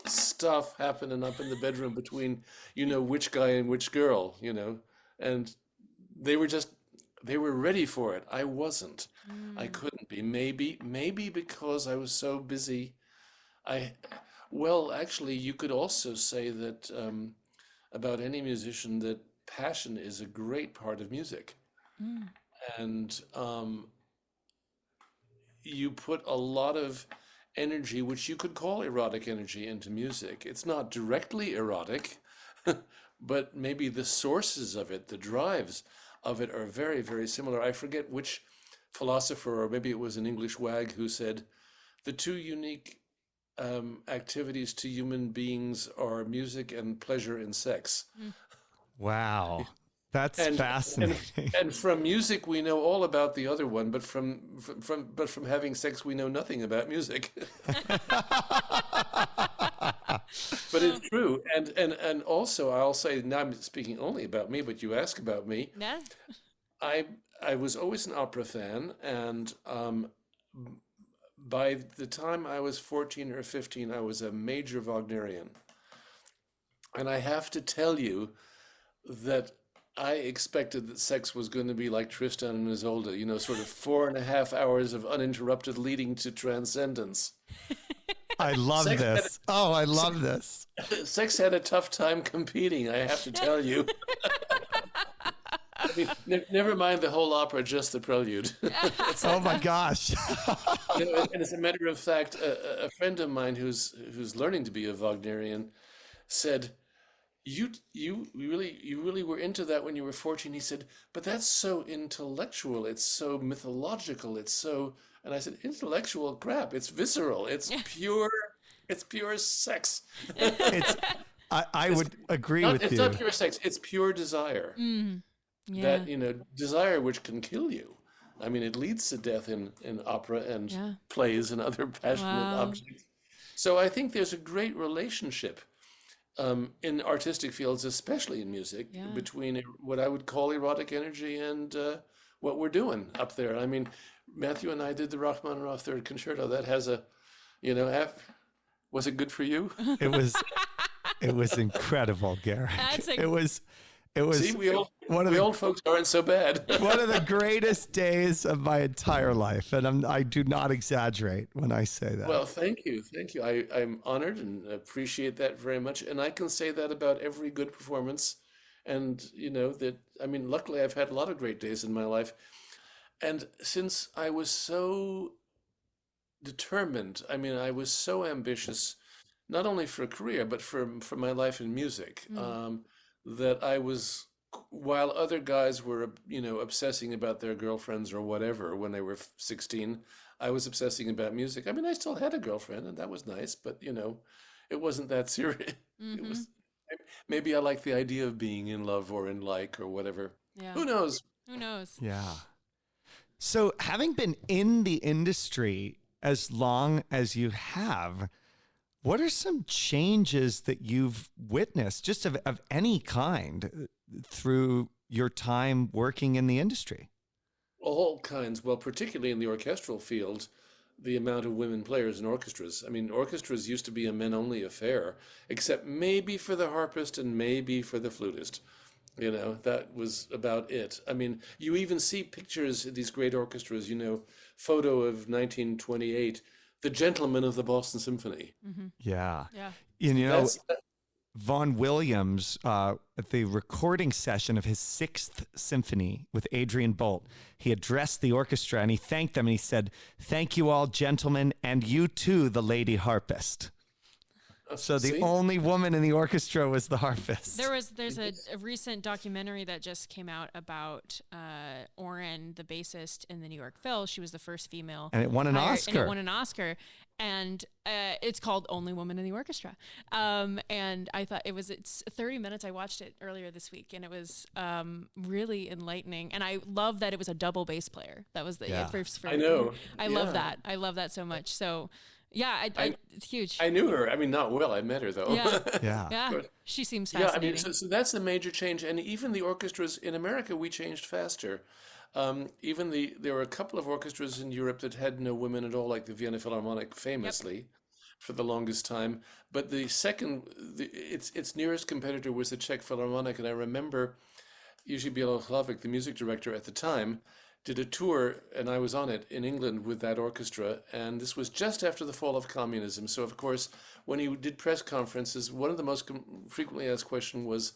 stuff happening up in the bedroom between, which guy and which girl, and they were ready for it. I wasn't. I couldn't be. Maybe because I was so busy. Well, actually, you could also say that about any musician that passion is a great part of music. And you put a lot of energy, which you could call erotic energy, into music. It's not directly erotic, but maybe the sources of it, the drives of it are very, very similar. I forget which philosopher, or maybe it was an English wag, who said the two unique activities to human beings are music and pleasure in sex. Wow. That's fascinating. And from music, we know all about the other one, but from having sex, we know nothing about music. But it's true. And also, I'll say, now I'm speaking only about me, but you ask about me. Yeah. I was always an opera fan, and by the time I was 14 or 15, I was a major Wagnerian. And I have to tell you that I expected that sex was going to be like Tristan and Isolde, sort of 4.5 hours of uninterrupted leading to transcendence. I love this. I love this. Sex had a tough time competing, I have to tell you. I mean, never mind the whole opera, just the prelude. Oh my gosh. And as a matter of fact, a friend of mine who's learning to be a Wagnerian said, You really were into that when you were 14. He said, but that's so intellectual. It's so mythological. It's so, and I said, intellectual crap. It's visceral. It's pure. It's pure sex. I would agree with you. It's not pure sex. It's pure desire. Yeah. That, desire which can kill you. I mean, it leads to death in opera and plays and other passionate objects. So I think there's a great relationship in artistic fields, especially in music, between what I would call erotic energy and what we're doing up there. I mean, Matthew and I did the Rachmaninoff Third Concerto. That has a Was it good for you? It was incredible, Garrick. It was See, we old folks aren't so bad. one of the greatest days of my entire life, and I do not exaggerate when I say that. Well, thank you. I'm honored and appreciate that very much. And I can say that about every good performance. And, luckily I've had a lot of great days in my life. And since I was so determined, I was so ambitious, not only for a career, but for my life in music, that I was, while other guys were, obsessing about their girlfriends or whatever when they were 16, I was obsessing about music. I still had a girlfriend, and that was nice, but, it wasn't that serious. It was, maybe I like the idea of being in love or in like or whatever. Yeah. Who knows? Yeah. So having been in the industry as long as you have, what are some changes that you've witnessed, just of any kind, through your time working in the industry? All kinds. Well, particularly in the orchestral field, the amount of women players in orchestras. Orchestras used to be a men-only affair, except maybe for the harpist and maybe for the flutist. That was about it. You even see pictures of these great orchestras, photo of 1928, the Gentlemen of the Boston Symphony. Mm-hmm. Yeah. Yeah. Vaughan Williams, at the recording session of his 6th symphony with Adrian Bolt, he addressed the orchestra and he thanked them and he said, "Thank you all, gentlemen, and you too, the lady harpist." So the only woman in the orchestra was the harpist. There's a recent documentary that just came out about Oren, the bassist in the New York Phil. She was the first female. And it won an Oscar. And it won an Oscar. And it's called Only Woman in the Orchestra. And I thought it's 30 minutes. I watched it earlier this week, and it was really enlightening. And I love that it was a double bass player. That was the first. I know. I love that. I love that so much. So. Yeah, it's huge. I knew her. Not well. I met her though. Yeah, yeah. She seems fascinating. Yeah, so that's the major change. And even the orchestras in America, we changed faster. There were a couple of orchestras in Europe that had no women at all, like the Vienna Philharmonic, famously, for the longest time. But its nearest competitor was the Czech Philharmonic, and I remember Jiří Bělohlavek, the music director at the time, did a tour, and I was on it, in England with that orchestra, and this was just after the fall of communism. So, of course, when he did press conferences, one of the most frequently asked questions was,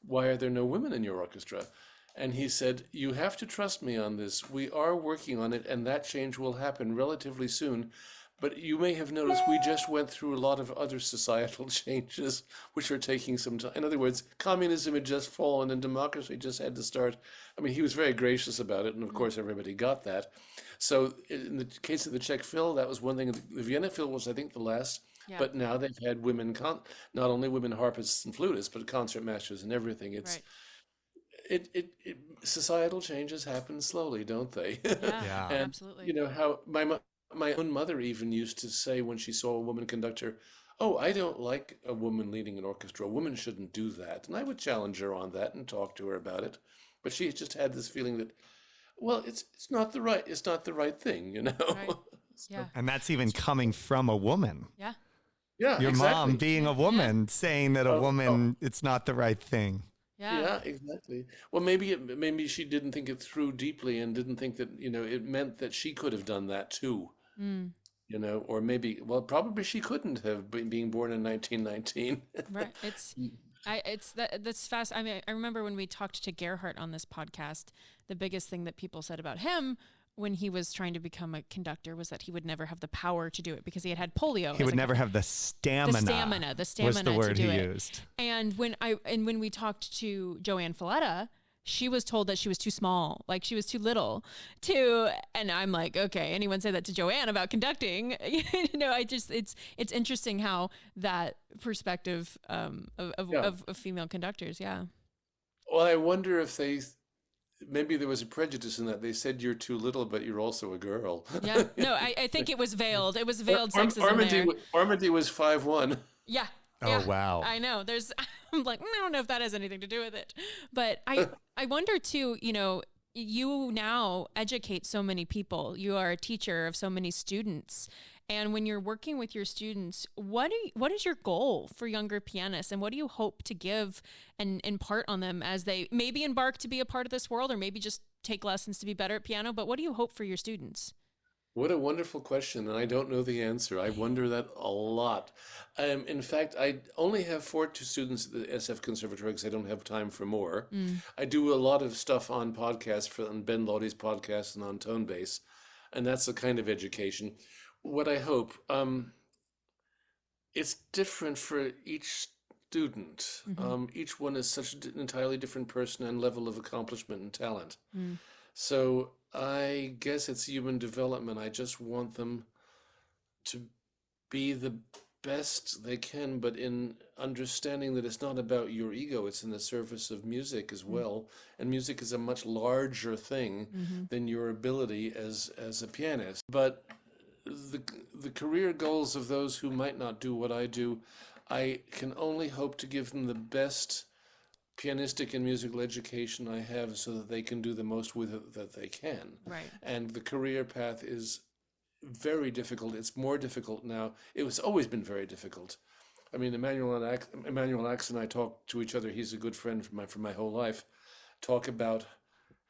"Why are there no women in your orchestra?" And he said, "You have to trust me on this. We are working on it, and that change will happen relatively soon. But you may have noticed we just went through a lot of other societal changes, which are taking some time." In other words, communism had just fallen and democracy just had to start. He was very gracious about it, and of course everybody got that. So in the case of the Czech Phil, that was one thing. The Vienna Phil was, I think, the last. Yeah. But now they've had women, not only women harpists and flutists, but concertmasters and everything. It's right. Societal changes happen slowly, don't they? Yeah, and, absolutely. How my own mother even used to say when she saw a woman conductor, "Oh, I don't like a woman leading an orchestra. A woman shouldn't do that." And I would challenge her on that and talk to her about it. But she just had this feeling that, well, it's not the right thing, Right. Yeah. And that's even coming from a woman. Yeah. Yeah. Your exactly. mom being a woman saying that a woman, it's not the right thing. Yeah, exactly. Well, maybe she didn't think it through deeply and didn't think that, it meant that she could have done that too. Or maybe, probably she couldn't have being born in 1919. Right. That's fast. I remember when we talked to Gerhardt on this podcast, the biggest thing that people said about him when he was trying to become a conductor was that he would never have the power to do it because he had polio. He would never have the stamina. The stamina was the word to do he it. used. And when we talked to Joanne Falletta, she was told that she was too small, like she was too little and I'm like, okay, anyone say that to Joanne about conducting? It's interesting how that perspective of female conductors. Yeah. Well, I wonder if maybe there was a prejudice in that they said you're too little, but you're also a girl. Yeah. No, I think it was veiled. It was veiled sexism there. Armady was 5'1". Yeah. Oh, yeah, wow. I know. I'm like, I don't know if that has anything to do with it. But I wonder too, you now educate so many people. You are a teacher of so many students. And when you're working with your students, what is your goal for younger pianists, and what do you hope to give and impart on them as they maybe embark to be a part of this world, or maybe just take lessons to be better at piano? But what do you hope for your students? What a wonderful question, and I don't know the answer. I wonder that a lot. In fact, I only have 4 students at the SF Conservatory because I don't have time for more. I do a lot of stuff on podcasts, on Ben Lotte's podcast and on Tone Bass, and that's the kind of education. What I hope, it's different for each student. Each one is such an entirely different person and level of accomplishment and talent. So I guess it's human development. I just want them to be the best they can, but in understanding that it's not about your ego, it's in the service of music as well. And music is a much larger thing than your ability as a pianist. But the career goals of those who might not do what I do, I can only hope to give them the best pianistic and musical education I have so that they can do the most with it that they can. Right. And the career path is very difficult. It's more difficult now. It was always been very difficult. I mean, Emmanuel Ax and I talk to each other. He's a good friend for my whole life. Talk about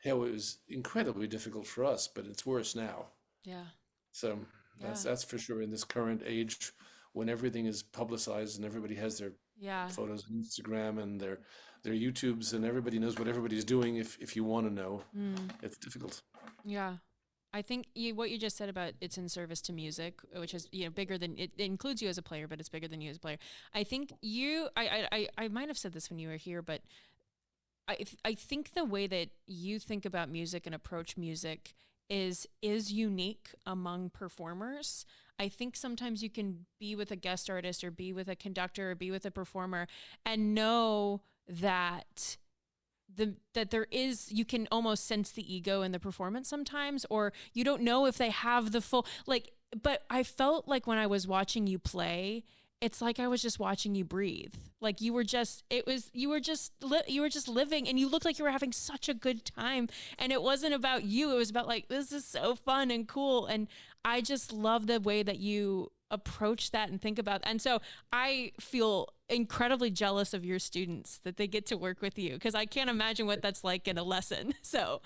how it was incredibly difficult for us, but it's worse now. Yeah. So that's for sure in this current age when everything is publicized and everybody has their photos on Instagram and their YouTubes and everybody knows what everybody's doing. If you want to know, it's difficult. Yeah. I think what you just said about it's in service to music, which is bigger than it includes you as a player, but it's bigger than you as a player. I think I might have said this when you were here, but I think the way that you think about music and approach music is unique among performers. I think sometimes you can be with a guest artist or be with a conductor or be with a performer and know that there is, you can almost sense the ego in the performance sometimes, or you don't know if they have the full, but I felt like when I was watching you play, it's like I was just watching you breathe. Like you were just living, and you looked like you were having such a good time. And it wasn't about you. It was about this is so fun and cool. And I just love the way that you approach that and think about. And so I feel incredibly jealous of your students that they get to work with you, because I can't imagine what that's like in a lesson. So,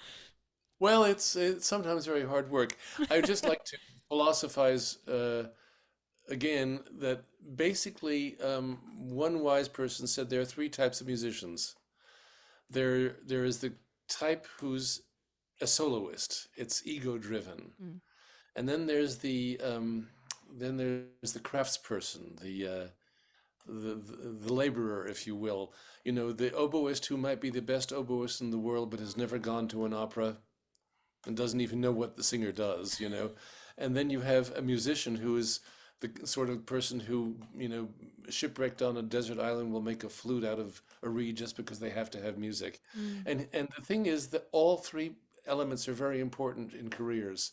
well, it's sometimes very hard work. I would just like to philosophize again that basically one wise person said there are 3 types of musicians. There is the type who's a soloist. It's ego driven. And then there's the craftsperson, the laborer, if you will. The oboist who might be the best oboist in the world but has never gone to an opera and doesn't even know what the singer does, And then you have a musician who is the sort of person who, shipwrecked on a desert island will make a flute out of a reed just because they have to have music. And the thing is that all 3 elements are very important in careers.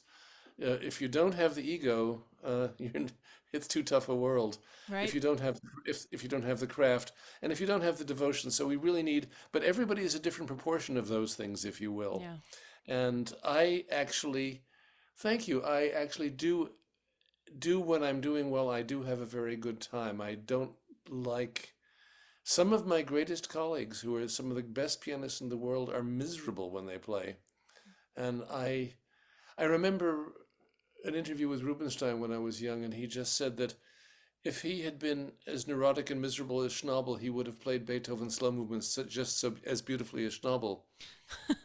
If you don't have the ego, it's too tough a world. Right. If you don't have the craft, and if you don't have the devotion, so we really need. But everybody is a different proportion of those things, if you will. Yeah. And I actually, thank you. I actually do when I'm doing well. I do have a very good time. I don't like. Some of my greatest colleagues, who are some of the best pianists in the world, are miserable when they play, and I remember an interview with Rubinstein when I was young, and he just said that if he had been as neurotic and miserable as Schnabel, he would have played Beethoven's slow movements as beautifully as Schnabel.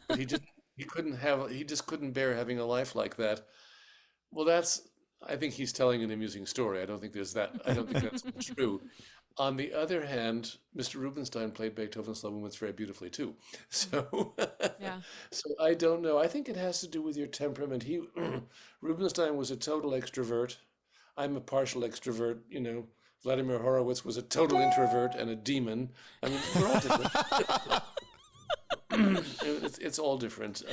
But he just couldn't bear having a life like that. Well, I think he's telling an amusing story. I don't think that's true. On the other hand, Mr. Rubinstein played Beethoven's slow movements very beautifully too. So, so I don't know. I think it has to do with your temperament. Rubinstein was a total extrovert. I'm a partial extrovert. Vladimir Horowitz was a total introvert and a demon. I mean, we're all different. It's all different.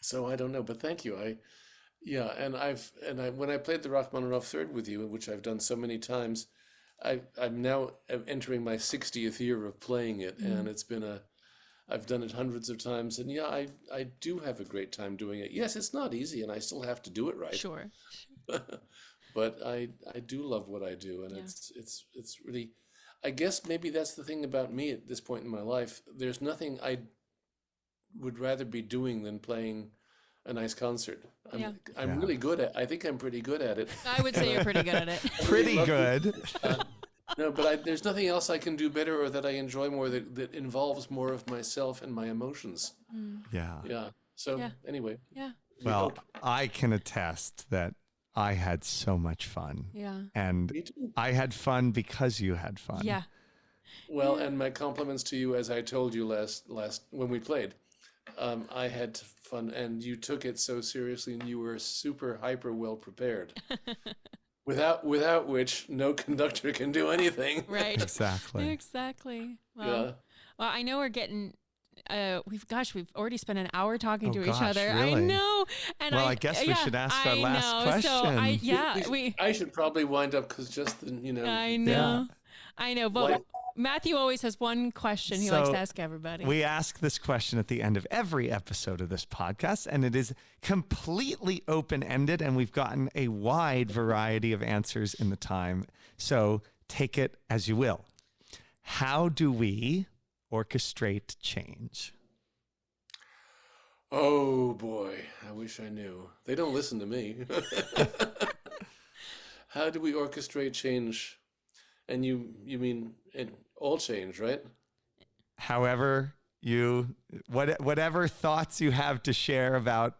So I don't know, but thank you. And when I played the Rachmaninoff Third with you, which I've done so many times. I'm now entering my 60th year of playing it, and I've done it hundreds of times, and I do have a great time doing it. Yes, it's not easy, and I still have to do it right. Sure. but I do love what I do, and it's really, I guess maybe that's the thing about me at this point in my life. There's nothing I would rather be doing than playing a nice concert. I'm really good at. I think I'm pretty good at it. I would say you're pretty good at it. Pretty good. No, but there's nothing else I can do better or that I enjoy more that involves more of myself and my emotions. Yeah. Yeah. So anyway. Yeah. Well, I can attest that I had so much fun. Yeah. And Me too. I had fun because you had fun. Yeah. Well, and my compliments to you, as I told you last when we played. I had fun, and you took it so seriously, and you were super hyper well prepared. Without which no conductor can do anything. Right. Exactly. Well, I know we're getting. We've already spent an hour talking to each gosh, other. really? I know. And Well, I guess we should ask our last question. So I should probably wind up because just the, I know. I know. But Matthew always has one question he likes to ask everybody. We ask this question at the end of every episode of this podcast, and it is completely open-ended, and we've gotten a wide variety of answers in the time. So take it as you will. How do we orchestrate change? Oh boy, I wish I knew. They don't listen to me. How do we orchestrate change? And you mean in all change, right? However, whatever thoughts you have to share about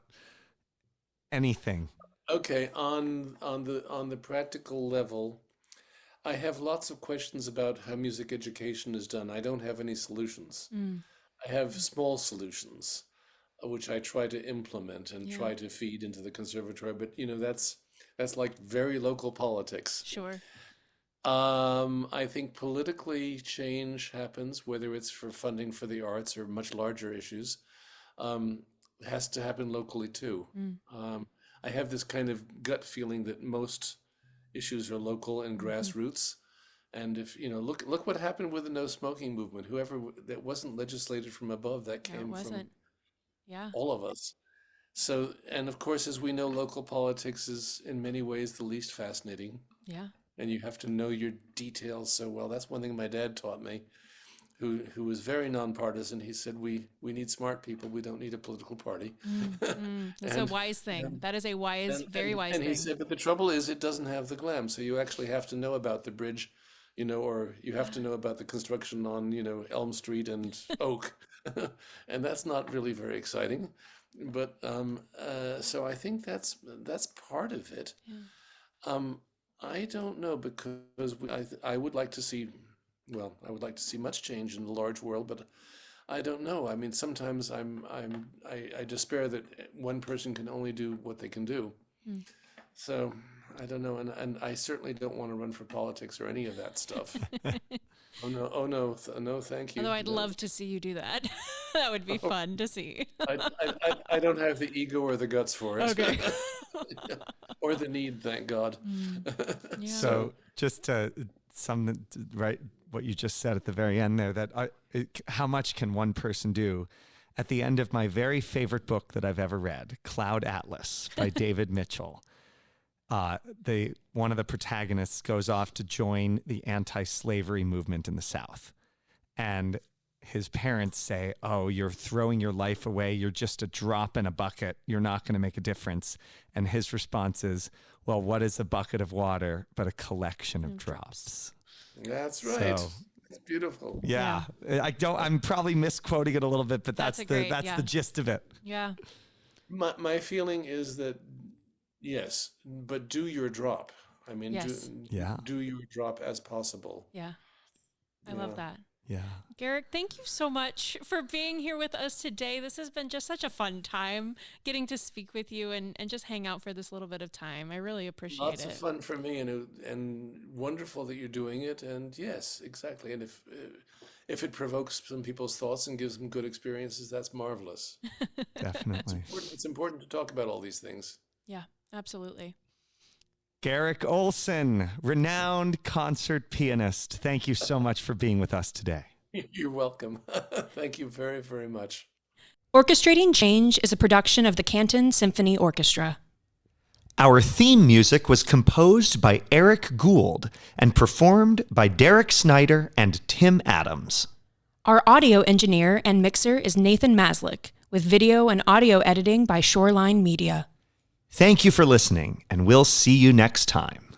anything. Okay, on the practical level, I have lots of questions about how music education is done. I don't have any solutions. I have small solutions, which I try to implement and try to feed into the conservatory. But that's like very local politics. Sure. I think politically change happens, whether it's for funding for the arts or much larger issues, has to happen locally too. I have this kind of gut feeling that most issues are local and grassroots. And if look what happened with the no smoking movement. Whoever that wasn't legislated from above, that came from all of us. So, and of course, as we know, local politics is in many ways the least fascinating. Yeah. And you have to know your details so well. That's one thing my dad taught me, who was very nonpartisan. He said, we need smart people. We don't need a political party. That's a wise thing. That is a very wise thing. And he said, but the trouble is it doesn't have the glam. So you actually have to know about the bridge, or you have to know about the construction on, Elm Street and Oak. And that's not really very exciting. But so I think that's part of it. Yeah. I don't know, because I would like to see, I would like to see much change in the large world, but I don't know. I mean, sometimes I despair that one person can only do what they can do. So I don't know, and I certainly don't want to run for politics or any of that stuff. Oh no, thank you. Although I'd love to see you do that. That would be fun to see. I don't have the ego or the guts for it. Okay. Or the need, thank God. Yeah. So just to right what you just said at the very end there, that how much can one person do? At the end of my very favorite book that I've ever read, Cloud Atlas by David Mitchell, one of the protagonists goes off to join the anti-slavery movement in the South. And his parents say, "Oh, you're throwing your life away. You're just a drop in a bucket. You're not going to make a difference." And his response is, "Well, what is a bucket of water but a collection of drops?" That's right. So, it's beautiful. Yeah. I'm probably misquoting it a little bit, but that's the gist of it. Yeah. My feeling is that, yes, but do your drop. I mean, do your drop as possible. Yeah. I love that. Yeah. Garrick, thank you so much for being here with us today. This has been just such a fun time getting to speak with you and just hang out for this little bit of time. I really appreciate it. Lots of fun for me, and wonderful that you're doing it. And yes, exactly. And if it provokes some people's thoughts and gives them good experiences, that's marvelous. Definitely. It's important to talk about all these things. Yeah, absolutely. Garrick Ohlsson, renowned concert pianist. Thank you so much for being with us today. You're welcome. Thank you very, very much. Orchestrating Change is a production of the Canton Symphony Orchestra. Our theme music was composed by Eric Gould and performed by Derek Snyder and Tim Adams. Our audio engineer and mixer is Nathan Maslick, with video and audio editing by Shoreline Media. Thank you for listening, and we'll see you next time.